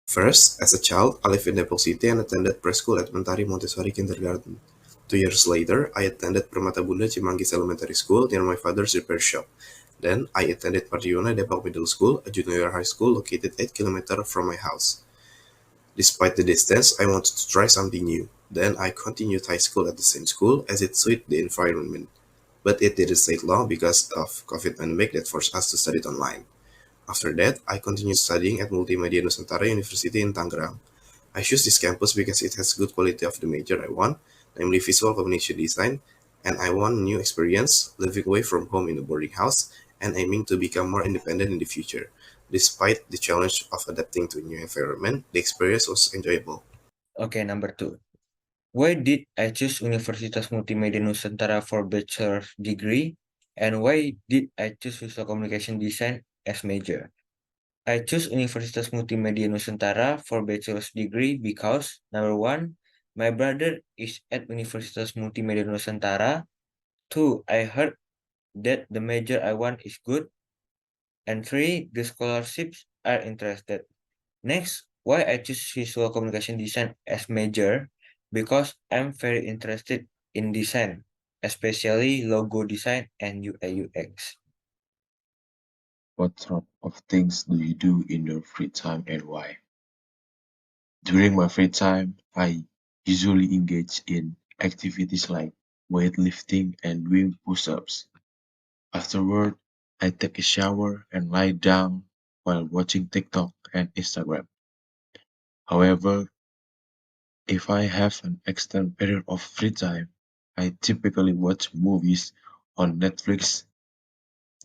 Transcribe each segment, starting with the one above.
First, as a child, I lived in Depok City and attended preschool at Mentari Montessori Kindergarten. 2 years later, I attended Permata Bunda Cimanggis Elementary School near my father's repair shop. Then, I attended Mardiona Depok Middle School, a junior high school located 8 kilometers from my house. Despite the distance, I wanted to try something new. Then, I continued high school at the same school as it suited the environment. But it didn't stay long because of COVID pandemic that forced us to study it online. After that, I continued studying at Multimedia Nusantara University in Tangerang. I chose this campus because it has good quality of the major I want, namely visual communication design, and I want new experience, living away from home in a boarding house, and aiming to become more independent in the future. Despite the challenge of adapting to a new environment, the experience was enjoyable. Okay, number two. Why did I choose Universitas Multimedia Nusantara for bachelor degree? And why did I choose visual communication design as major? I chose Universitas Multimedia Nusantara for bachelor's degree because number one, my brother is at Universitas Multimedia Nusantara. Two, I heard that the major I want is good. And three, the scholarships are interested. Next, why I choose visual communication design as major? Because I'm very interested in design, especially logo design and UI UX. What sort of things do you do in your free time and why? During my free time, I usually engage in activities like weightlifting and doing push-ups. Afterward, I take a shower and lie down while watching TikTok and Instagram. However, if I have an extended period of free time, I typically watch movies on Netflix.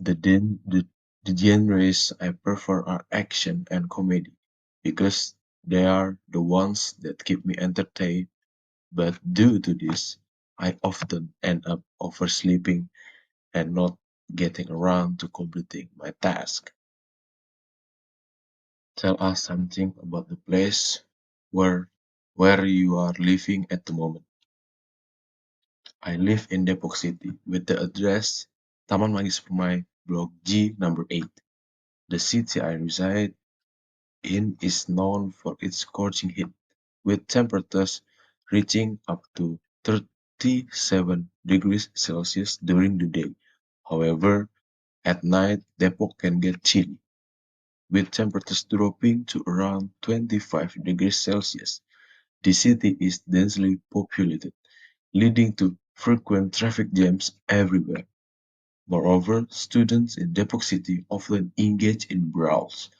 The genres I prefer are action and comedy because they are the ones that keep me entertained, but due to this, I often end up oversleeping and not getting around to completing my task. Tell us something about the place where where you are living at the moment. I live in Depok City with the address Taman Manggis Permai, Block G number 8. The city I reside in is known for its scorching heat, with temperatures reaching up to 37 degrees Celsius during the day. However, at night Depok can get chilly, with temperatures dropping to around 25 degrees Celsius. The city is densely populated, leading to frequent traffic jams everywhere. Moreover, students in Depok City often engage in brawls,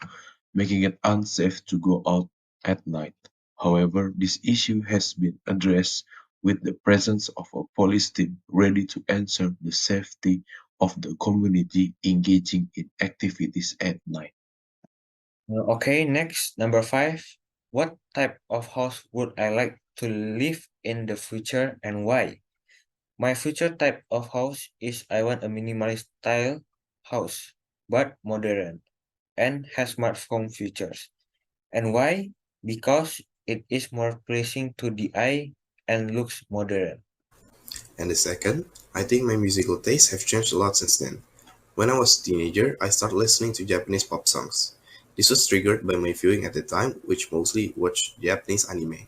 making it unsafe to go out at night. However, this issue has been addressed with the presence of a police team ready to ensure the safety of the community engaging in activities at night. Okay, next, number five. What type of house would I like to live in the future and why? My future type of house is I want a minimalist style house, but modern and has smartphone features. And why? Because it is more pleasing to the eye and looks modern. And the second, I think my musical tastes have changed a lot since then. When I was a teenager, I started listening to Japanese pop songs. This was triggered by my viewing at the time, which mostly watched Japanese anime.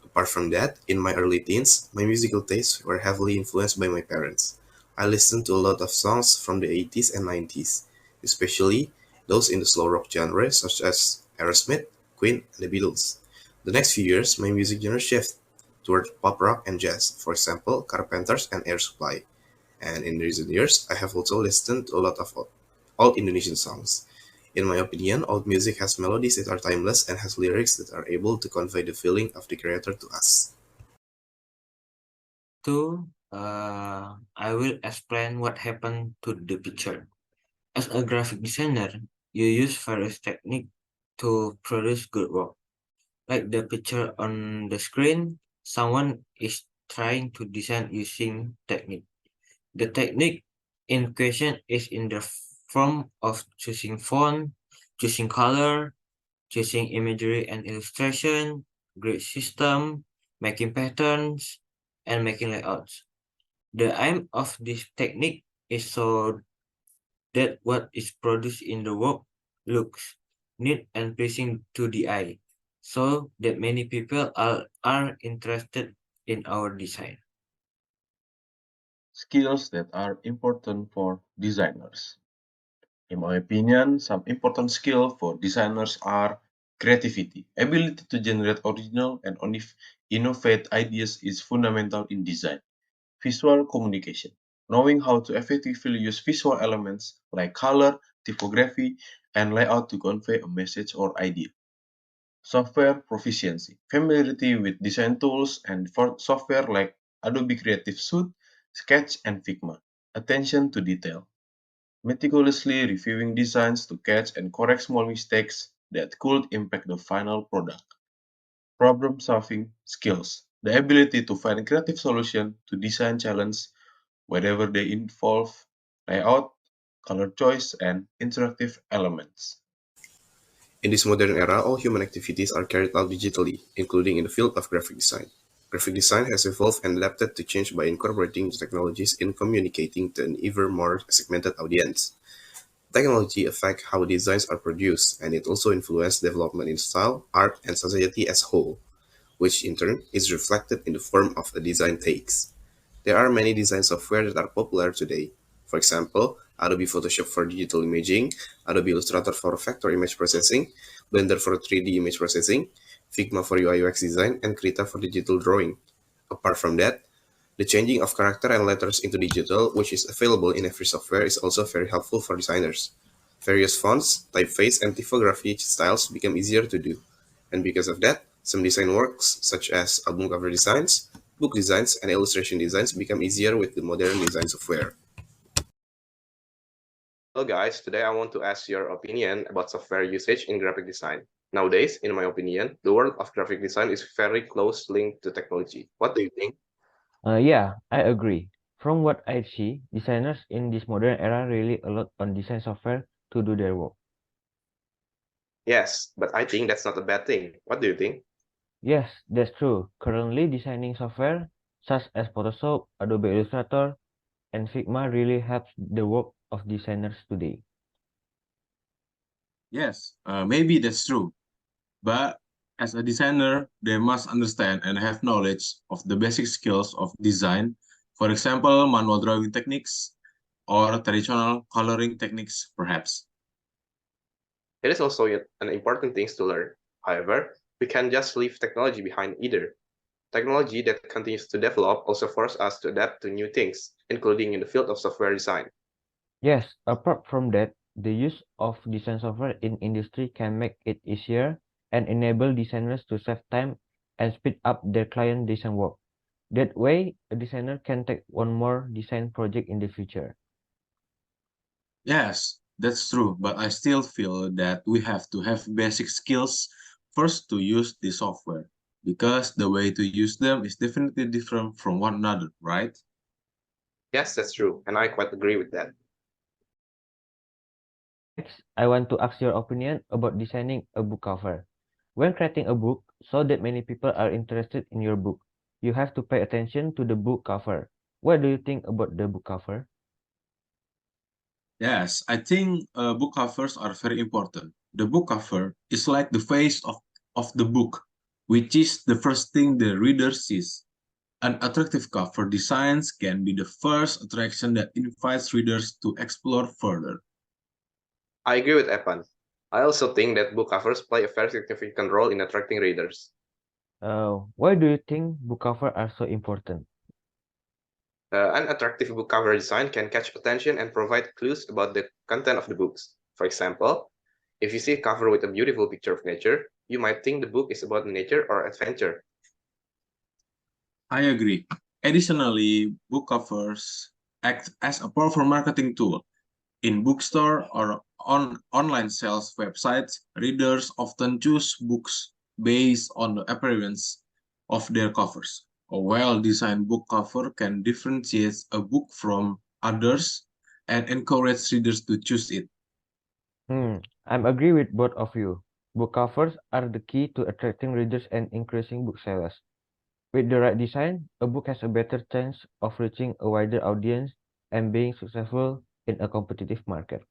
Apart from that, in my early teens, my musical tastes were heavily influenced by my parents. I listened to a lot of songs from the 80s and 90s, especially those in the slow rock genre such as Aerosmith, Queen, and the Beatles. The next few years, my music genre shifted toward pop rock and jazz, for example, Carpenters and Air Supply. And in recent years, I have also listened to a lot of old Indonesian songs. In my opinion, old music has melodies that are timeless and has lyrics that are able to convey the feeling of the creator to us. Two, I will explain what happened to the picture. As a graphic designer, you use various techniques to produce good work. Like the picture on the screen, someone is trying to design using technique. The technique in question is in the form of choosing font, choosing color, choosing imagery and illustration, grid system, making patterns, and making layouts. The aim of this technique is so that what is produced in the work looks neat and pleasing to the eye. so that many people are interested in our design. Skills that are important for designers. In my opinion, some important skills for designers are creativity. Ability to generate original and innovate ideas is fundamental in design. Visual communication. Knowing how to effectively use visual elements like color, typography, and layout to convey a message or idea. Software proficiency. Familiarity with design tools and for software like Adobe Creative Suite, Sketch, and Figma. Attention to detail. Meticulously reviewing designs to catch and correct small mistakes that could impact the final product. Problem-solving skills. The ability to find creative solutions to design challenges, whether they involve layout, color choice, and interactive elements. In this modern era, all human activities are carried out digitally, including in the field of graphic design. Graphic design has evolved and adapted to change by incorporating technologies in communicating to an ever more segmented audience. Technology affects how designs are produced, and it also influences development in style, art, and society as a whole, which in turn is reflected in the form of a design takes. There are many design software that are popular today. For example, Adobe Photoshop for digital imaging, Adobe Illustrator for vector image processing, Blender for 3D image processing, Figma for UI UX design, and Krita for digital drawing. Apart from that, the changing of character and letters into digital, which is available in every software, is also very helpful for designers. Various fonts, typeface, and typography styles become easier to do. And because of that, some design works, such as album cover designs, book designs, and illustration designs, become easier with the modern design software. Hello guys, today I want to ask your opinion about software usage in graphic design. Nowadays, in my opinion, the world of graphic design is very close linked to technology. What do you think? Yeah, I agree. From what I see, designers in this modern era rely a lot on design software to do their work. Yes, but I think that's not a bad thing. What do you think? Yes, that's true. Currently, designing software such as Photoshop, Adobe Illustrator, and Figma really helps the work of designers today. Yes, maybe that's true. But as a designer, they must understand and have knowledge of the basic skills of design. For example, manual drawing techniques or traditional coloring techniques, perhaps. It is also an important thing to learn. However, we can't just leave technology behind either. Technology that continues to develop also forces us to adapt to new things, including in the field of software design. Yes, apart from that, the use of design software in industry can make it easier and enable designers to save time and speed up their client design work. That way, a designer can take one more design project in the future. Yes, that's true, but I still feel that we have to have basic skills first to use the software because the way to use them is definitely different from one another, right? Yes, that's true, and I quite agree with that. Next, I want to ask your opinion about designing a book cover. When creating a book, so that many people are interested in your book, you have to pay attention to the book cover. What do you think about the book cover? Yes, I think book covers are very important. The book cover is like the face of the book, which is the first thing the reader sees. An attractive cover designs can be the first attraction that invites readers to explore further. I agree with Evan. I also think that book covers play a very significant role in attracting readers. Why do you think book cover are so important? An attractive book cover design can catch attention and provide clues about the content of the books. For example, if you see a cover with a beautiful picture of nature, you might think the book is about nature or adventure. I agree. Additionally, book covers act as a powerful marketing tool. In bookstore or on online sales websites, readers often choose books based on the appearance of their covers. A well-designed book cover can differentiate a book from others and encourage readers to choose it. I'm agree with both of you. Book covers are the key to attracting readers and increasing book sales. With the right design, a book has a better chance of reaching a wider audience and being successful in a competitive market.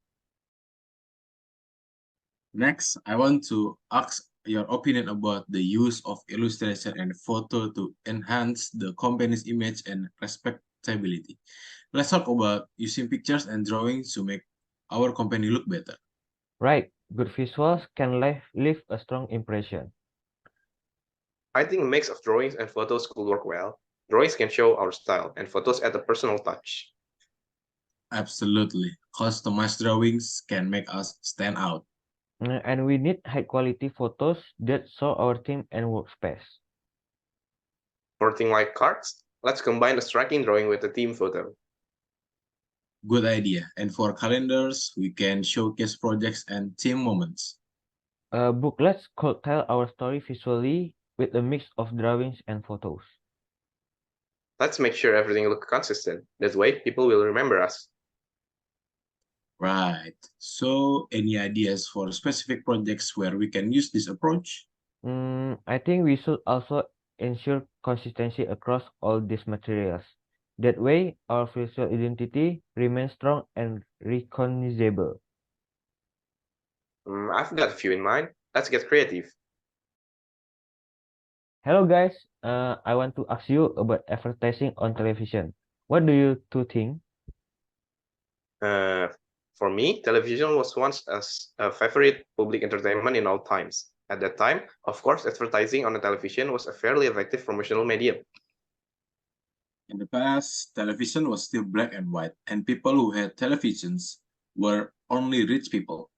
Next, I want to ask your opinion about the use of illustration and photo to enhance the company's image and respectability. Let's talk about using pictures and drawings to make our company look better. Right, good visuals can leave a strong impression. I think a mix of drawings and photos could work well. Drawings can show our style, and photos add a personal touch. Absolutely. Customized drawings can make us stand out. And we need high quality photos that show our team and workspace. For things like cards, let's combine a striking drawing with a team photo. Good idea. And for calendars, we can showcase projects and team moments. Booklets could tell our story visually with a mix of drawings and photos. Let's make sure everything looks consistent. That way, people will remember us. Right. So, any ideas for specific projects where we can use this approach? I think we should also ensure consistency across all these materials. That way, our visual identity remains strong and recognizable. I've got a few in mind. Let's get creative. Hello guys, I want to ask you about advertising on television. What do you two think? Uh, for me, television was once a favorite public entertainment in all times. At that time, of course, advertising on the television was a fairly effective promotional medium. In the past, television was still black and white, and people who had televisions were only rich people.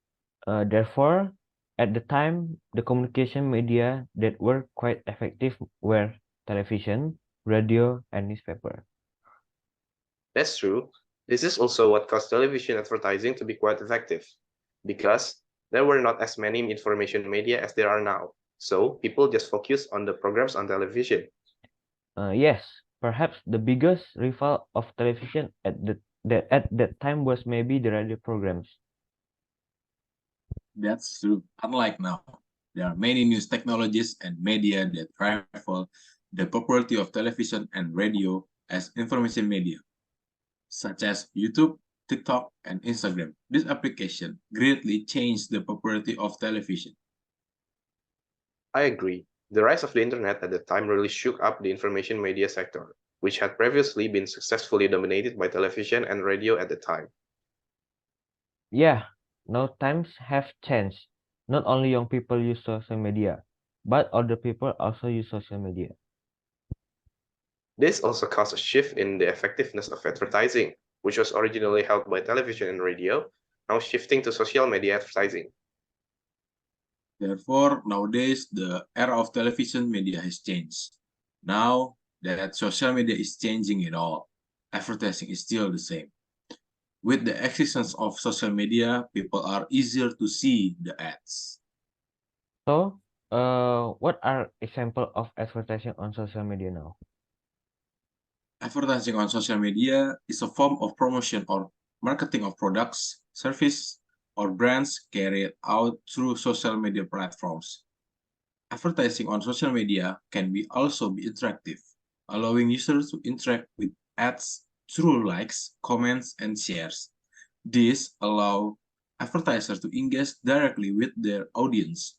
Therefore, at the time, the communication media that were quite effective were television, radio, and newspaper. That's true. This is also what caused television advertising to be quite effective, because there were not as many information media as there are now. So people just focus on the programs on television. Yes, perhaps the biggest rival of television at that time was maybe the radio programs. That's true. Unlike now, there are many news technologies and media that rival the popularity of television and radio as information media, such as YouTube, TikTok, and Instagram. This application greatly changed the popularity of television. I agree. The rise of the internet at the time really shook up the information media sector, which had previously been successfully dominated by television and radio at the time. Yeah, now times have changed. Not only young people use social media, but older people also use social media. This also caused a shift in the effectiveness of advertising, which was originally held by television and radio, now shifting to social media advertising. Therefore, nowadays, the era of television media has changed. Now that social media is changing it all, advertising is still the same. With the existence of social media, people are easier to see the ads. So, what are example of advertising on social media now? Advertising on social media is a form of promotion or marketing of products, service, or brands carried out through social media platforms. Advertising on social media can also be interactive, allowing users to interact with ads through likes, comments, and shares. This allows advertisers to engage directly with their audience.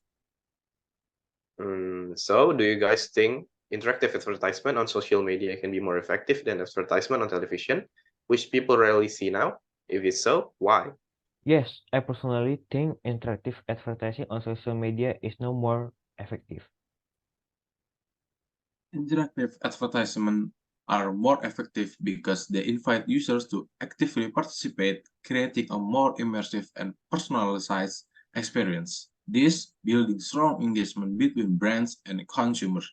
So, do you guys think interactive advertisement on social media can be more effective than advertisement on television, which people rarely see now? If it's so, why? Yes, I personally think interactive advertising on social media is no more effective. Interactive advertisements are more effective because they invite users to actively participate, creating a more immersive and personalized experience. This building strong engagement between brands and consumers.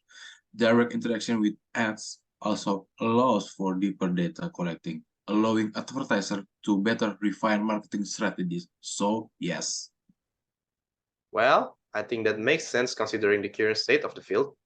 Direct interaction with ads also allows for deeper data collecting, allowing advertisers to better refine marketing strategies. So, yes. Well, I think that makes sense considering the current state of the field.